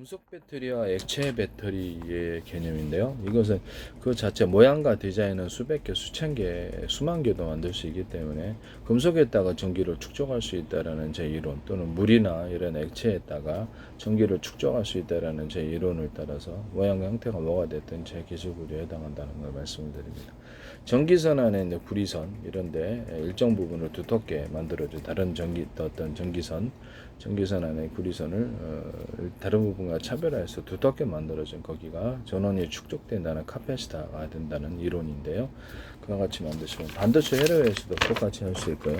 금속 배터리와 액체 배터리의 개념인데요. 이것은 그 자체 모양과 디자인은 수백 개, 수천 개, 수만 개도 만들 수 있기 때문에 금속에다가 전기를 축적할 수 있다라는 제 이론, 또는 물이나 이런 액체에다가 전기를 축적할 수 있다라는 제 이론을 따라서 모양 형태가 뭐가 됐든 제 기술 구조에 해당한다는 걸 말씀을 드립니다. 전기선 안에 있는 구리선 이런데 일정 부분을 두텁게 만들어줘. 다른 어떤 전기선 안에 구리선을 다른 부분과 차별화해서 두텁게 만들어진 거기가 전원이 축적된다는 카패시터가 된다는 이론인데요. 그와 같이 만드시면 반도체 회로에서도 똑같이 할 수 있고요.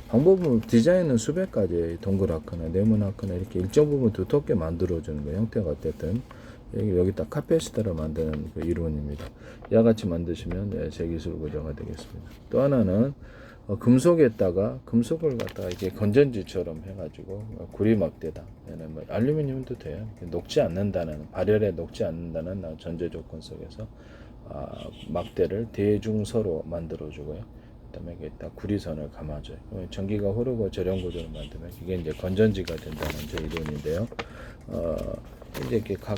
방법은 디자인은 수백 가지, 동그랗거나 네모나거나 이렇게 일정 부분 두텁게 만들어주는 거, 형태가 어쨌든 여기다 카패시터를 만드는 그 이론입니다. 이와 같이 만드시면 제 기술 구조가 되겠습니다. 또 하나는 금속에다가 금속을 갖다가 이게 건전지처럼 해가지고 구리막대다. 얘는 뭐 알루미늄도 돼요. 녹지 않는다는, 발열에 녹지 않는다는 전제 조건 속에서 막대를 대중서로 만들어주고요. 그다음에 여기다 구리선을 감아줘요. 전기가 흐르고 저렴 구조를 만들면 이게 이제 건전지가 된다는 제 이론인데요. 이제 이렇게 이렇게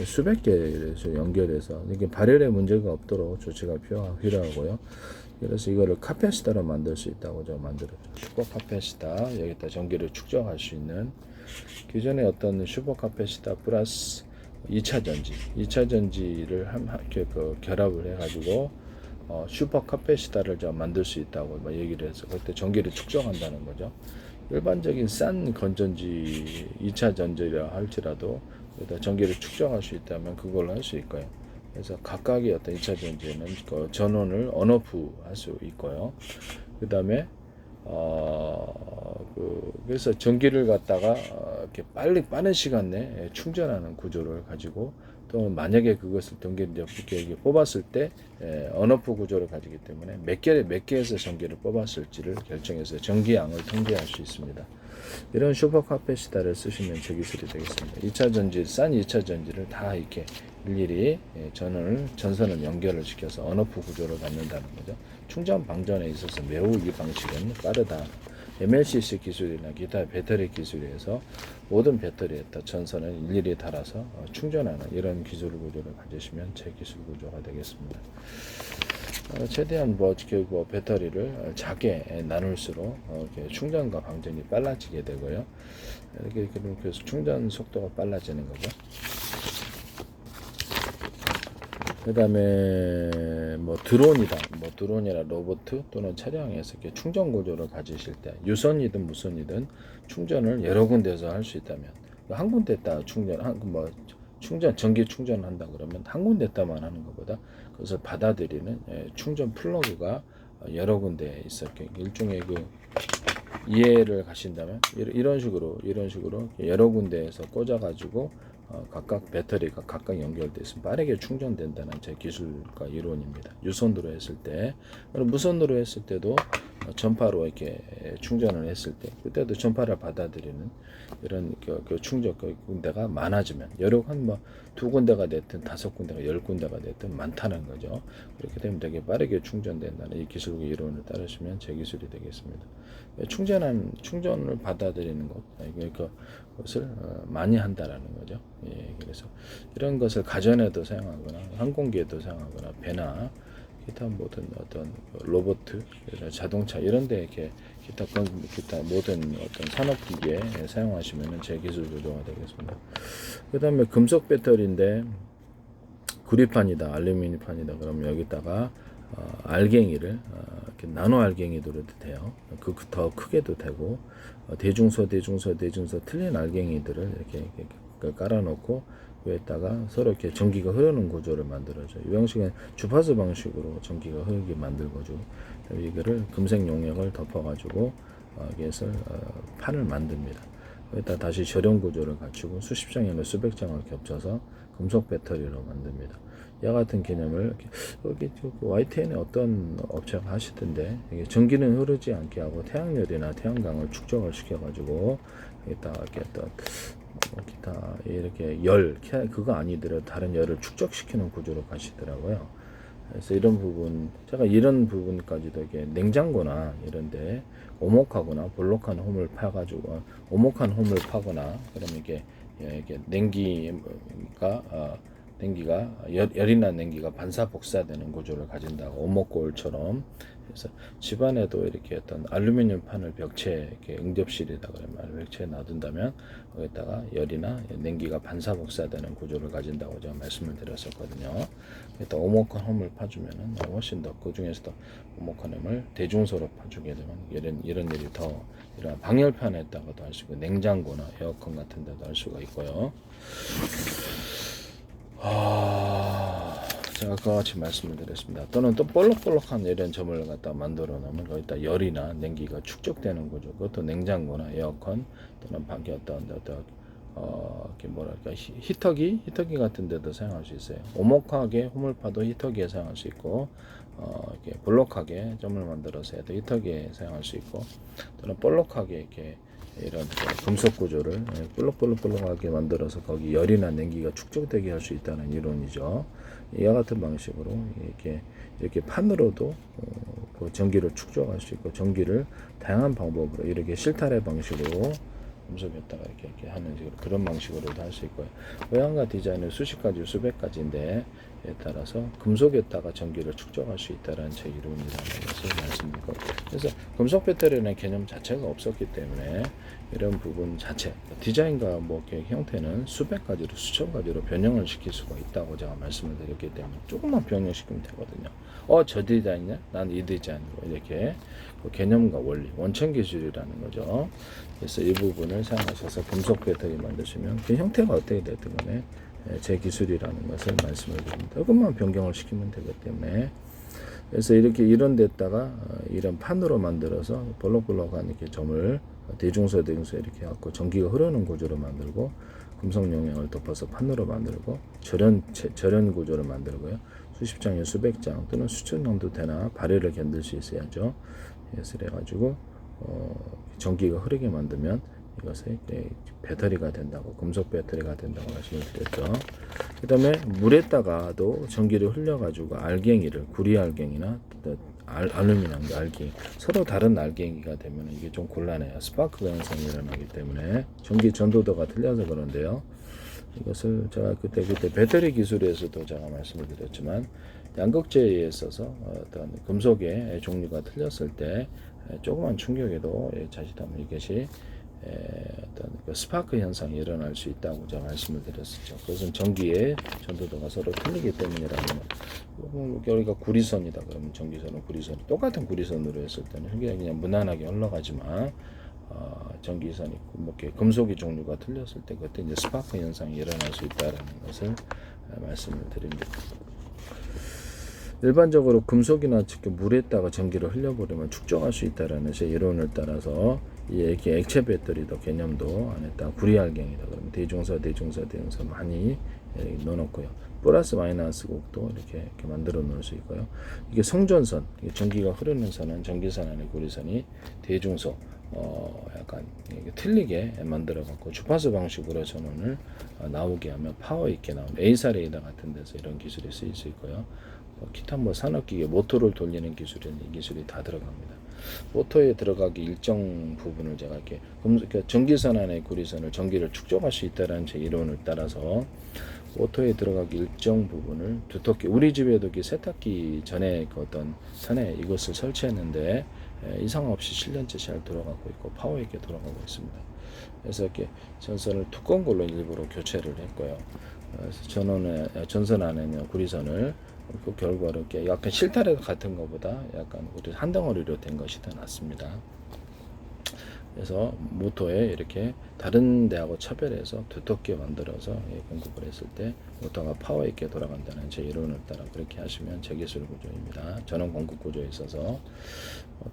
수백 개에서 연결해서 이게 발열에 문제가 없도록 조치가 필요하고요. 그래서 이거를 카패시터로 만들 수 있다고 제가 만들어요. 슈퍼 카패시터, 여기다 전기를 축적할 수 있는 기존의 어떤 슈퍼 카패시터 플러스 2차 전지를 이렇게 결합을 해가지고 슈퍼 카패시터를 만들 수 있다고 얘기를 해서 그때 전기를 축적한다는 거죠. 일반적인 싼 건전지 2차 전지라 할지라도 전기를 축적할 수 있다면 그걸로 할 수 있고요. 그래서 각각의 어떤 2차 전지는 그 전원을 언오프 할 수 있고요. 그 다음에 그래서 전기를 갖다가 이렇게 빠른 시간 내에 충전하는 구조를 가지고, 또 만약에 그것을 전기를 이렇게 뽑았을 때 언오프 구조를 가지기 때문에 몇 개에서 전기를 뽑았을지를 결정해서 전기량을 통제할 수 있습니다. 이런 슈퍼 카패시터를 쓰시면 제 기술이 되겠습니다. 2차 전지, 싼 2차 전지를 다 이렇게 일일이 전선을 연결을 시켜서 언오프 구조를 갖는다는 거죠. 충전 방전에 있어서 매우 이 방식은 빠르다. MLCC 기술이나 기타 배터리 기술에서 모든 배터리에다 전선을 일일이 달아서 충전하는 이런 기술 구조를 가지시면 제 기술 구조가 되겠습니다. 최대한 결국 배터리를 작게 나눌수록 충전과 방전이 빨라지게 되고요. 그래서 충전 속도가 빨라지는 거죠. 그 다음에 드론이나 로봇 또는 차량에서 이렇게 충전 구조를 가지실 때 유선이든 무선이든 충전을 여러 군데서 할 수 있다면, 한 군데다 전기 충전한다 그러면 한 군데다만 하는 것보다 그것을 받아들이는 충전 플러그가 여러 군데에 있어. 일종의 이해를 가신다면 이런 식으로 여러 군데에서 꽂아가지고 각각 배터리가 각각 연결되어 있으면 빠르게 충전된다는 제 기술과 이론입니다. 유선으로 했을 때, 무선으로 했을 때도 전파로 이렇게 충전을 했을 때, 그때도 전파를 받아들이는 이런 충전 군데가 많아지면 두 군데가 됐든 5군데가 10군데가 됐든 많다는 거죠. 그렇게 되면 되게 빠르게 충전된다는 이 기술과 이론을 따르시면 제 기술이 되겠습니다. 충전을 받아들이는 것을 많이 한다라는 거죠. 그래서 이런 것을 가전에도 사용하거나 항공기에도 사용하거나 배나 기타 모든 어떤 로봇, 자동차 이런 데 이렇게 기타 모든 어떤 산업기기에 사용하시면 제 기술 구조가 되겠습니다. 그 다음에 금속 배터리인데 구리판이다, 알루미늄판이다 그러면 여기다가 알갱이를 이렇게 나노 알갱이들도 돼요. 더 크게도 되고 대중소 틀린 알갱이들을 이렇게 깔아놓고 위에다가 서로 이렇게 전기가 흐르는 구조를 만들어줘요. 이 방식은 주파수 방식으로 전기가 흐르게 만들거죠. 이거를 금색 용액을 덮어가지고 여기에서 판을 만듭니다. 여기다 다시 절연 구조를 갖추고 수십 장이나 수백 장을 겹쳐서 금속 배터리로 만듭니다. 이와 같은 개념을 여기 YTN에 어떤 업체가 하시던데, 이게 전기는 흐르지 않게 하고 태양열이나 태양광을 축적을 시켜가지고 여기다 이렇게 그거 아니더라도 다른 열을 축적시키는 구조로 가시더라고요. 그래서 이런 부분, 제가 이런 부분까지도 이게 냉장고나 이런데 오목하거나 볼록한 홈을 파가지고 오목한 홈을 파거나 그러면 이게 냉기가 열이 난 냉기가 반사 복사되는 구조를 가진다고 오목골처럼. 그래서 집안에도 이렇게 어떤 알루미늄 판을 벽체에 이렇게 응접실이다 그러면 벽체에 놔둔다면 거기다가 열이나 냉기가 반사 복사되는 구조를 가진다고 제가 말씀을 드렸었거든요. 일단 오목한 홈을 파주면은 훨씬 더 그 중에서도 오목한 홈을 대중소로 파주게 되면 이런 일이 더 이런 방열판에다가도 할 수 있고 냉장고나 에어컨 같은 데도 할 수가 있고요. 제가 그와 같이 말씀을 드렸습니다. 또는 또 볼록볼록한 이런 점을 갖다 만들어 놓으면 거기다 열이나 냉기가 축적되는 거죠. 그것도 냉장고나 에어컨 또는 밖에 어떤 이렇게 뭐랄까 히터기 같은 데도 사용할 수 있어요. 오목하게 홈을 파도 히터기에 사용할 수 있고 이렇게 볼록하게 점을 만들어서 해도 히터기에 사용할 수 있고 또는 볼록하게 이렇게 이런 금속 구조를 볼록볼록하게 만들어서 거기 열이나 냉기가 축적되게 할 수 있다는 이론이죠. 이와 같은 방식으로 이렇게 판으로도 그 전기를 축적할 수 있고 전기를 다양한 방법으로 이렇게 실타래 방식으로 금속에다가 이렇게 하는 식으로 그런 방식으로도 할 수 있고요. 모양과 디자인은 수십 가지, 수백 가지인데 에 따라서 금속에다가 전기를 축적할 수 있다는 제 이론이라는 것을 말씀드리고, 그래서 금속 배터리는 개념 자체가 없었기 때문에 이런 부분 자체 디자인과 뭐 형태는 수백 가지로 수천 가지로 변형을 시킬 수가 있다고 제가 말씀을 드렸기 때문에 조금만 변형시키면 되거든요. 저 디자인이냐? 난 이 디자인으로 이렇게 그 개념과 원리, 원천 기술이라는 거죠. 그래서 이 부분을 사용하셔서 금속 배터리 만드시면 그 형태가 어떻게 됐든 간에 제 기술이라는 것을 말씀을 드립니다. 조금만 변경을 시키면 되기 때문에, 그래서 이런 데다가 이런 판으로 만들어서 볼록볼록한 이렇게 점을 대중소 이렇게 갖고 전기가 흐르는 구조로 만들고 금속 용량을 덮어서 판으로 만들고 절연 구조를 만들고요. 수십 장에 수백 장 또는 수천 장도 되나 발열을 견딜 수 있어야죠. 그래서 그래가지고 전기가 흐르게 만들면 이것이 배터리가 된다고, 금속 배터리가 된다고 말씀을 드렸죠. 그 다음에 물에다가도 전기를 흘려가지고 알갱이를, 구리 알갱이나 알루미늄 알갱이, 서로 다른 알갱이가 되면 이게 좀 곤란해요. 스파크 현상이 일어나기 때문에 전기 전도도가 틀려서 그런데요. 이것을 제가 그때 배터리 기술에서도 제가 말씀을 드렸지만 양극재에 있어서 어떤 금속의 종류가 틀렸을 때 조그만 충격에도 자칫하면 이것이 어떤 그 스파크 현상이 일어날 수 있다고 제가 말씀을 드렸었죠. 그것은 전기의 전도도가 서로 틀리기 때문이라면, 우리가 구리선이다 그러면 전기선은 구리선, 똑같은 구리선으로 했을 때는 그냥 무난하게 흘러가지만 전기선이 뭐 금속의 종류가 틀렸을 때 그때 이제 스파크 현상이 일어날 수 있다는 것을 말씀을 드립니다. 일반적으로 금속이나 특히 물에다가 전기를 흘려버리면 축적할 수 있다라는 제 이론을 따라서 이렇게 액체 배터리도 개념도 안에다 구리 알갱이다 그러면 대중서 많이 넣어놓고요. 플러스 마이너스 곡도 이렇게 만들어 놓을 수 있고요. 이게 성전선, 전기가 흐르는 선은 전기선 안에 구리선이 대중소 약간 틀리게 만들어 갖고 주파수 방식으로 전원을 나오게 하면 파워 있게 나오는 에이사 레이더 같은 데서 이런 기술이 쓰일 수 있고요. 기타 산업기계 모터를 돌리는 기술은 이 기술이 다 들어갑니다. 모터에 들어가기 일정 부분을 제가 이렇게 전기선 안에 구리선을 전기를 축적할 수 있다는 제 이론을 따라서 모터에 들어가기 일정 부분을 두텁게, 우리 집에도 세탁기 전에 그 어떤 선에 이것을 설치했는데 이상 없이 7년째 잘 돌아가고 있고 파워 있게 돌아가고 있습니다. 그래서 이렇게 전선을 두꺼운 걸로 일부러 교체를 했고요. 그래서 전선 안에는 구리선을 그 결과로 이렇게 약간 실타래 같은 것보다 약간 한 덩어리로 된 것이 더 낫습니다. 그래서 모터에 이렇게 다른 데하고 차별해서 두텁게 만들어서 공급을 했을 때 모터가 파워 있게 돌아간다는 제 이론을 따라 그렇게 하시면 제 기술 구조입니다. 전원 공급 구조에 있어서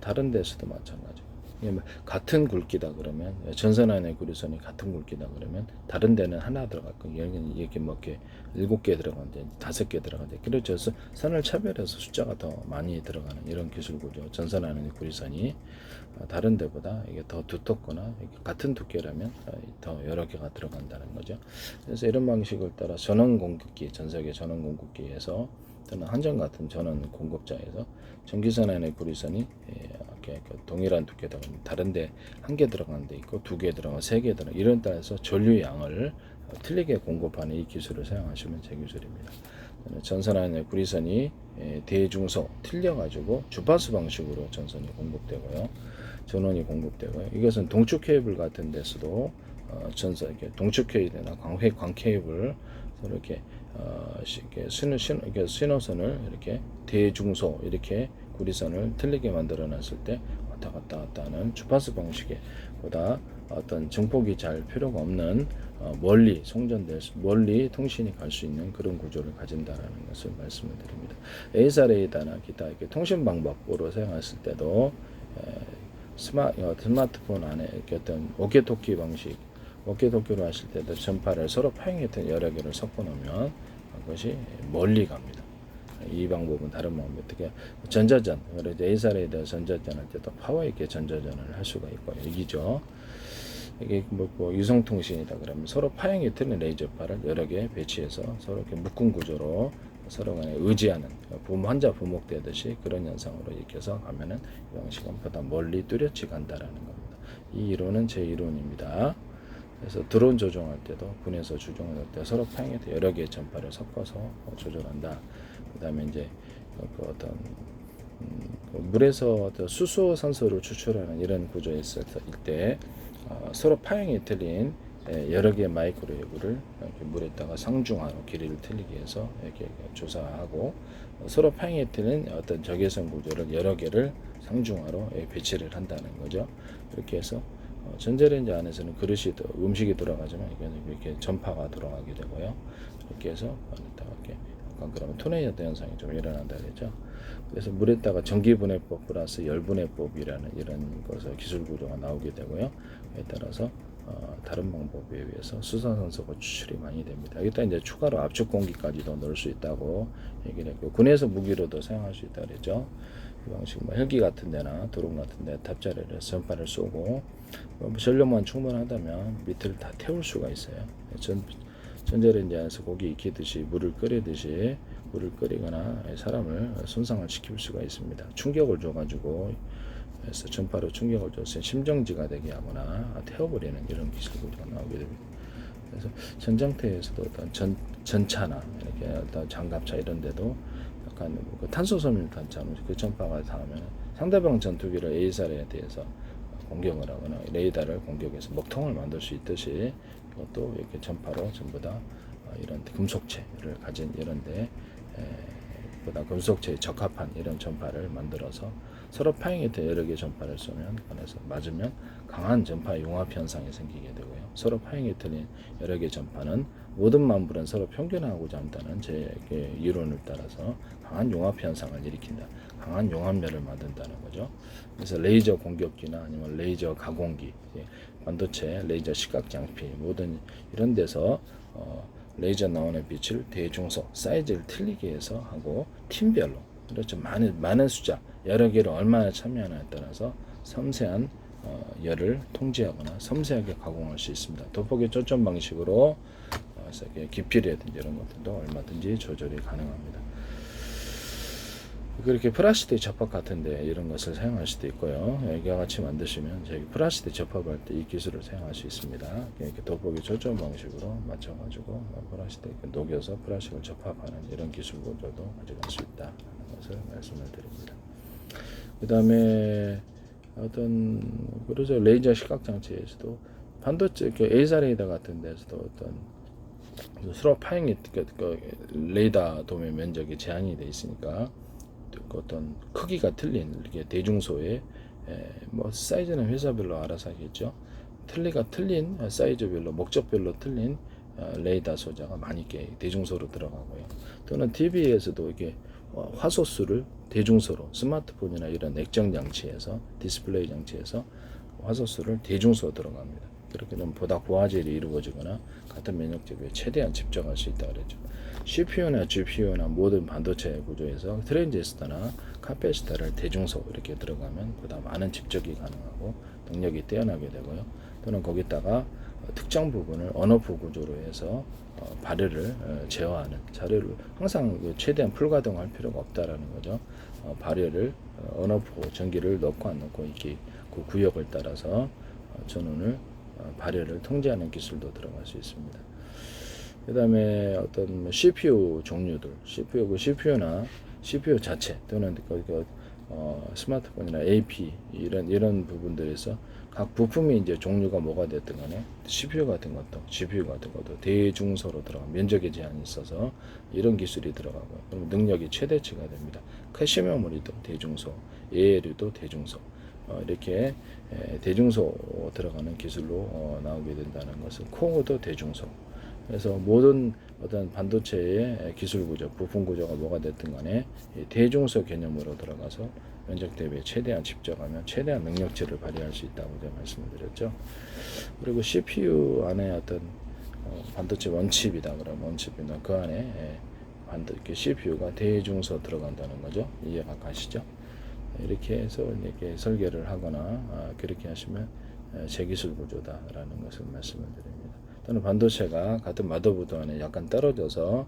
다른 데서도 마찬가지. 같은 굵기다 그러면 전선 안에 구리선이 같은 굵기다 그러면 다른 데는 하나 들어갔고 여기는 이렇게 뭐 이렇게 7개 들어가는데 5개 들어가는데, 그렇죠. 선을 차별해서 숫자가 더 많이 들어가는 이런 기술 구조. 전선 안에 구리선이 다른 데보다 이게 더 두텁거나 같은 두께라면 더 여러 개가 들어간다는 거죠. 그래서 이런 방식을 따라 전원 공급기, 전석의 전원 공급기에서 또는 한전 같은 전원 공급자에서 전기선 구리선이 이렇게 동일한 두께다 보면 다른데 한 개 들어간 데 있고 두 개 들어가 세 개 들어가 이런 따라서 전류 양을 틀리게 공급하는 이 기술을 사용하시면 제 기술입니다. 전선 안에 구리선이 대중소 틀려가지고 주파수 방식으로 전선이 공급되고요, 전원이 공급되고요. 이것은 동축 케이블 같은 데서도 전선 이렇게 동축 케이블이나 광 케이블 이렇게 이렇게 신호선을 이렇게 대중소 이렇게 구리선을 틀리게 만들어 놨을 때 왔다 갔다 하는 주파수 방식에 보다 어떤 증폭이 잘 필요가 없는 멀리 멀리 통신이 갈 수 있는 그런 구조를 가진다라는 것을 말씀을 드립니다. A사 레이더나 기타 이렇게 통신 방법으로 사용했을 때도 스마트폰 안에 이렇게 어떤 오키토키 방식, 오키토키로 하실 때도 전파를 서로 파행했던 여러 개를 섞어 놓으면 그것이 멀리 갑니다. 이 방법은 다른 방법. 어떻게 전자전, 그래서 A사 레이더 전자전 할 때도 파워 있게 전자전을 할 수가 있고 여기죠. 이게 뭐 유성통신이다 그러면 서로 파형이 틀린 레이저파를 여러 개 배치해서 서로 이렇게 묶은 구조로 서로 간에 의지하는 환자 부목되듯이 그런 현상으로 익혀서 가면은 이 방식은 보다 멀리 뚜렷이 간다라는 겁니다. 이 이론은 제 이론입니다. 그래서 드론 조종할 때도 군에서 조종할 때 서로 파형이 여러 개의 전파를 섞어서 조절한다. 그다음에 이제 그 어떤 물에서 수소 산소를 추출하는 이런 구조에 있을 때 서로 파형이 틀린 여러 개의 마이크로웨이브를 물에다가 상중하로 길이를 틀리게 해서 이렇게 조사하고 서로 파형이 틀린 어떤 적외선 구조를 여러 개를 상중하로 배치를 한다는 거죠. 이렇게 해서 전자레인지 안에서는 그릇이 음식이 돌아가지만 이렇게 전파가 돌아가게 되고요. 이렇게 해서 이렇게 약간 그러면 토네이터 현상이 좀 일어난다 그랬죠. 그래서 물에다가 전기분해법 플러스 열분해법이라는 이런 것을 기술 구조가 나오게 되고요. 에 따라서 다른 방법에 의해서 수소산소가 추출이 많이 됩니다. 여기다 이제 추가로 압축 공기까지도 넣을 수 있다고 얘기를 했고 군에서 무기로도 사용할 수 있다 그랬죠. 이 방식 뭐 헬기 같은 데나 드론 같은 데 탑재를 해서 전파를 쏘고 전력만 충분하다면 밑을 다 태울 수가 있어요. 전자레인지 안에서 고기 익히듯이 물을 끓이거나 사람을 손상을 시킬 수가 있습니다. 충격을 줘가지고 그래서 전파로 충격을 줘서 심정지가 되게 하거나 태워버리는 이런 기술구조가 나오게 됩니다. 그래서 전장터에서도 어떤 전차나 이렇게 어떤 장갑차 이런 데도 약간 그 탄소섬유탄처럼 그 전파가 닿으면 상대방 전투기를 A사에 대해서 공격을 하거나 레이더를 공격해서 먹통을 만들 수 있듯이 이것도 이렇게 전파로 전부 다 이런 금속체를 가진 이런데 보다 금속체에 적합한 이런 전파를 만들어서 서로 파형이 돼 여러 개의 전파를 쏘면 그래서 맞으면 강한 전파 융합 현상이 생기게 되고요. 서로 파형이 틀린 여러 개의 전파는 모든 만물은 서로 평균하고자 한다는 제 이론을 따라서 강한 융합 현상을 일으킨다. 강한 융합열을 만든다는 거죠. 그래서 레이저 공격기나 아니면 레이저 가공기, 반도체, 레이저 시각장피 모든 이런 데서 레이저 나오는 빛을 대중소 사이즈를 틀리게 해서 하고 팀별로 그렇죠. 많은 숫자 여러 개를 얼마나 참여하느냐에 따라서 섬세한 열을 통제하거나 섬세하게 가공할 수 있습니다. 돋보기 초점 방식으로 깊이라든지 이런 것들도 얼마든지 조절이 가능합니다. 그렇게 플라시드 접합 같은데 이런 것을 사용할 수도 있고요. 여기와 같이 만드시면 저희 플라시드 접합할 때 이 기술을 사용할 수 있습니다. 이렇게 돋보기 초점 방식으로 맞춰가지고 플라시드 녹여서 플라스틱을 접합하는 이런 기술 구조도 가져갈 수 있다는 것을 말씀을 드립니다. 그 다음에 어떤 그래서 레이저 시각 장치에서도 반도체 A사 레이더 같은 데서도 어떤 서로 파형이 레이더 도면 면적이 제한이 돼 있으니까 어떤 크기가 틀린 이렇게 대중소의 뭐 사이즈는 회사별로 알아서 하겠죠. 틀린 사이즈별로 목적별로 틀린 레이더 소자가 많이 대중소로 들어가고요. 또는 TV에서도 이게 화소수를 대중소로 스마트폰이나 이런 액정 장치에서 디스플레이 장치에서 화소수를 대중소로 들어갑니다. 그렇게 되면 보다 고화질이 이루어지거나 같은 면역집에 최대한 집중할 수 있다 그랬죠. CPU나 GPU나 모든 반도체 구조에서 트랜지스터나 카패시터를 대중소 이렇게 들어가면 보다 많은 집적이 가능하고 능력이 뛰어나게 되고요. 또는 거기다가 특정 부분을 언어프 구조로 해서 발열을 제어하는 자료를 항상 최대한 불가동할 필요가 없다라는 거죠. 발열을 언어프 전기를 넣고 안 넣고 이렇게 그 구역을 따라서 전원을 발열을 통제하는 기술도 들어갈 수 있습니다. 그 다음에 어떤 CPU 종류들, CPU나 CPU 자체 또는 스마트폰이나 AP 이런 부분들에서 각 부품이 이제 종류가 뭐가 됐든 간에 CPU 같은 것도 GPU 같은 것도 대중소로 들어가 면적의 제한이 있어서 이런 기술이 들어가고요. 그럼 능력이 최대치가 됩니다. 캐시 메모리도 대중소, ALU도 대중소 이렇게 대중소 들어가는 기술로 나오게 된다는 것은 코어도 대중소. 그래서 모든 어떤 반도체의 기술 구조, 부품 구조가 뭐가 됐든 간에 대중소 개념으로 들어가서 면적 대비에 최대한 집적하면 최대한 능력치를 발휘할 수 있다고 제가 말씀을 드렸죠. 그리고 CPU 안에 어떤 반도체 원칩이다 그러면 원칩이나 그 안에 CPU가 대중소 들어간다는 거죠. 이해가 가시죠? 이렇게 해서 이렇게 설계를 하거나 그렇게 하시면 제기술 구조다라는 것을 말씀을 드립니다. 또는 반도체가 같은 마더보드 안에 약간 떨어져서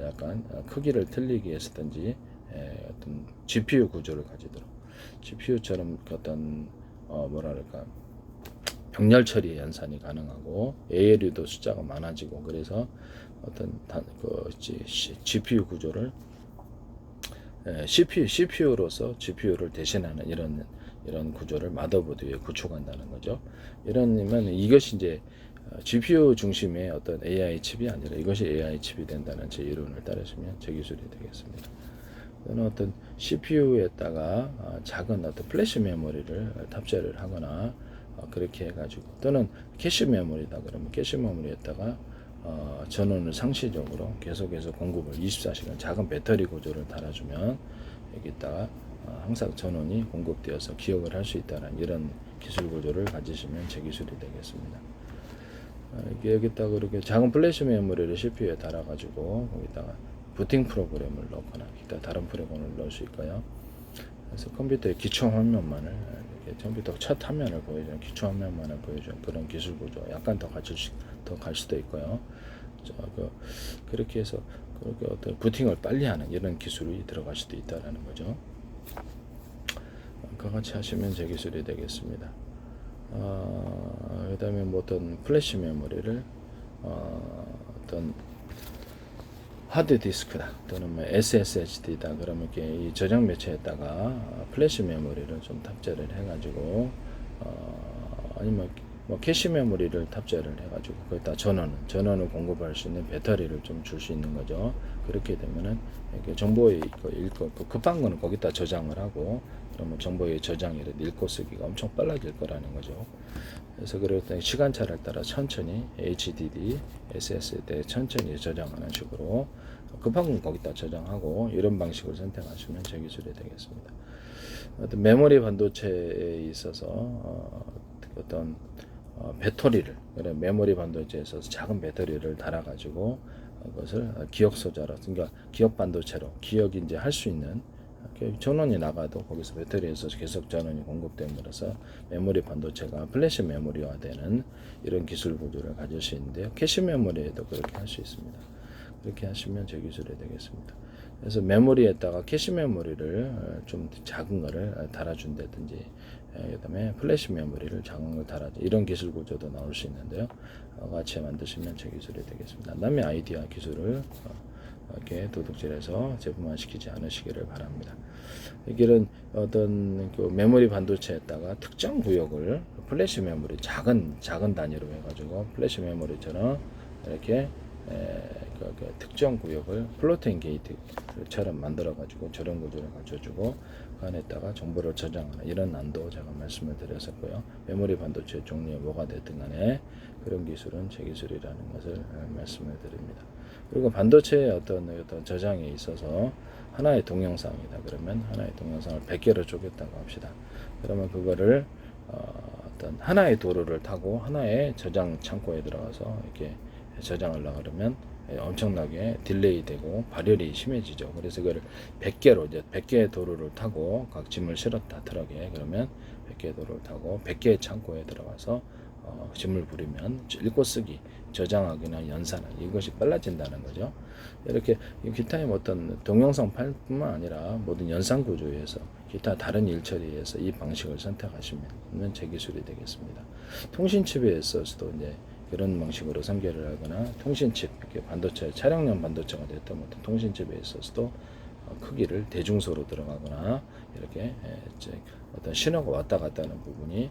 약간 크기를 틀리게 했든지 어떤 GPU 구조를 가지도록 GPU처럼 어떤 뭐랄까 병렬 처리 연산이 가능하고 ALU도 숫자가 많아지고 그래서 어떤 GPU 구조를 CPU로서 GPU를 대신하는 이런 구조를 마더보드에 구축한다는 거죠. 이러면 이것이 이제 GPU 중심의 어떤 AI 칩이 아니라 이것이 AI 칩이 된다는 제 이론을 따르시면 제 기술이 되겠습니다. 또는 어떤 CPU에다가 작은 어떤 플래시 메모리를 탑재를 하거나 그렇게 해가지고 또는 캐시 메모리다 그러면 캐시 메모리에다가 전원을 상시적으로 계속해서 공급을 24시간 작은 배터리 구조를 달아주면 여기다가 항상 전원이 공급되어서 기억을 할 수 있다는 이런 기술 구조를 가지시면 제 기술이 되겠습니다. 여기다가 그렇게 작은 플래시 메모리를 CPU에 달아가지고 거기다가 부팅 프로그램을 넣거나 기타 다른 프로그램을 넣을 수 있고요. 그래서 컴퓨터의 기초 화면만을 컴퓨터 첫 화면을 보여주는 기초 화면만을 보여주는 그런 기술 구조 약간 더 갈 수도 있고요. 그렇게 해서 그렇게 어떤 부팅을 빨리 하는 이런 기술이 들어갈 수도 있다라는 거죠. 그같이 하시면 제 기술이 되겠습니다. 그다음에 뭐 어떤 플래시 메모리를 어떤 하드 디스크다 또는 뭐 SSHD다 그러면 이렇게 이 저장 매체에다가 플래시 메모리를 좀 탑재를 해가지고 아니면 뭐 캐시 메모리를 탑재를 해가지고 거기다 전원을 공급할 수 있는 배터리를 좀 줄 수 있는 거죠. 그렇게 되면은 이렇게 정보의 읽고 급한 거는 거기다 저장을 하고 그러면 정보의 저장이라 읽고 쓰기가 엄청 빨라질 거라는 거죠. 그래서 그럴 때 시간차를 따라 천천히 HDD, SSD 천천히 저장하는 식으로 급한 건 거기다 저장하고 이런 방식을 선택하시면 제 기술이 되겠습니다. 어떤 메모리 반도체에 있어서 어떤 배터리를 메모리 반도체에 있어서 작은 배터리를 달아가지고 그것을 기억 소자로 그러니까 기억 반도체로 기억이 이제 할 수 있는 전원이 나가도 거기서 배터리에서 계속 전원이 공급됨으로써 메모리 반도체가 플래시 메모리화되는 이런 기술 구조를 가질 수 있는데요. 캐시 메모리에도 그렇게 할 수 있습니다. 그렇게 하시면 제 기술이 되겠습니다. 그래서 메모리에다가 캐시 메모리를 좀 작은 거를 달아준다든지 그다음에 플래시 메모리를 작은 걸 달아줘 이런 기술 구조도 나올 수 있는데요. 같이 만드시면 제 기술이 되겠습니다. 남의 아이디어 기술을 이렇게 도둑질해서 제품화시키지 않으시기를 바랍니다. 이길은 어떤 그 메모리 반도체에다가 특정 구역을 플래시 메모리 작은 단위로 해가지고 플래시 메모리처럼 이렇게 그 특정 구역을 플로팅 게이트처럼 만들어가지고 저런 구조를 갖춰주고 그 안에다가 정보를 저장하는 이런 난도 제가 말씀을 드렸었고요. 메모리 반도체 종류에 뭐가 됐든 간에 그런 기술은 제 기술이라는 것을 말씀을 드립니다. 그리고 반도체의 어떤 저장에 있어서 하나의 동영상이다 그러면 하나의 동영상을 100개로 쪼갰다고 합시다. 그러면 그거를 어떤 하나의 도로를 타고 하나의 저장 창고에 들어가서 이렇게 저장하려고 그러면 엄청나게 딜레이 되고 발열이 심해지죠. 그래서 그걸 100개로 이제 100개의 도로를 타고 각 짐을 실었다 트럭에 그러면 100개의 도로를 타고 100개의 창고에 들어가서 짐을 부리면 읽고 쓰기, 저장하기나 연산하기 이것이 빨라진다는 거죠. 이렇게 기타의 어떤 동영상 파일뿐만 아니라 모든 연산 구조에서 기타 다른 일 처리에서 이 방식을 선택하시면 제 기술이 되겠습니다. 통신칩에 있어서도 이제 이런 방식으로 설계를 하거나 통신칩, 이렇게 반도체, 차량용 반도체가 됐던 어떤 통신칩에 있어서도 크기를 대중소로 들어가거나 이렇게 어떤 신호가 왔다 갔다 하는 부분이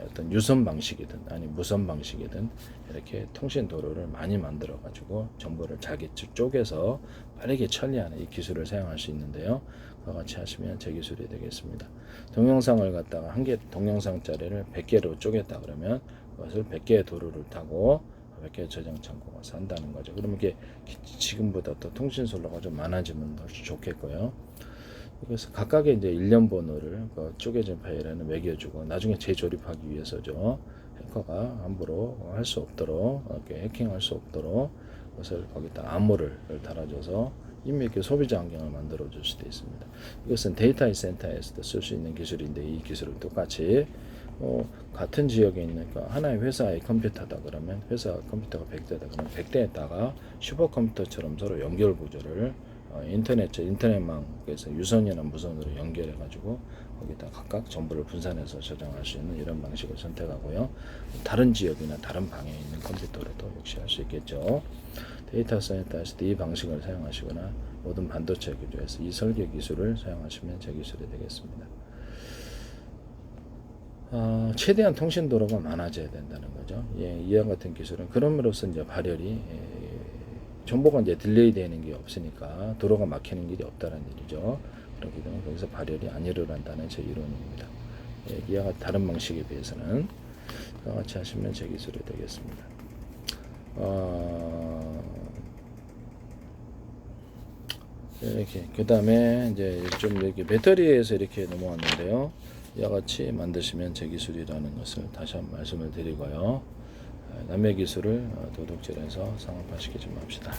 어떤 유선 방식이든 아니 무선 방식이든 이렇게 통신 도로를 많이 만들어 가지고 정보를 자기 쪼개서 빠르게 처리하는 이 기술을 사용할 수 있는데요. 그와 같이 하시면 제 기술이 되겠습니다. 동영상을 갖다가 한 개 동영상짜리를 100개로 쪼갰다 그러면 그것을 100개의 도로를 타고 100개의 저장 창고가 산다는 거죠. 그러면 이게 지금보다 또 통신 선로가 좀 많아지면 훨씬 좋겠고요. 그래서 각각의 이제 일련 번호를 그 쪼개진 파일에는 매겨주고 나중에 재조립하기 위해서죠. 해커가 함부로 할 수 없도록 이렇게 해킹할 수 없도록 그것을 거기다 암호를 달아줘서 이미 이렇게 소비자 환경을 만들어 줄 수도 있습니다. 이것은 데이터 센터에서도 쓸 수 있는 기술인데 이 기술은 똑같이 같은 지역에 있는 하나의 회사의 컴퓨터다 그러면 회사 컴퓨터가 100대다 그러면 100대에다가 슈퍼컴퓨터처럼 서로 연결 구조를 인터넷망에서 유선이나 무선으로 연결해 가지고 거기다 각각 정보를 분산해서 저장할 수 있는 이런 방식을 선택하고요. 다른 지역이나 다른 방에 있는 컴퓨터로도 역시 할 수 있겠죠. 데이터 센터에서도 이 방식을 사용하시거나 모든 반도체 구조에서 이 설계 기술을 사용하시면 제 기술이 되겠습니다. 최대한 통신 도로가 많아져야 된다는 거죠. 이와 같은 기술은 그럼으로써 이제 발열이 정보가 이제 딜레이 되는 게 없으니까 도로가 막히는 일이 없다는 일이죠. 그렇기 때문에 거기서 발열이 안 일어난다는 제 이론입니다. 이와 같은 다른 방식에 비해서는 그와 같이 하시면 제 기술이 되겠습니다. 이렇게 그 다음에 이제 좀 이렇게 배터리에서 이렇게 넘어왔는데요. 이와 같이 만드시면 제 기술이라는 것을 다시 한번 말씀을 드리고요. 남의 기술을 도둑질해서 상업화시키지 맙시다.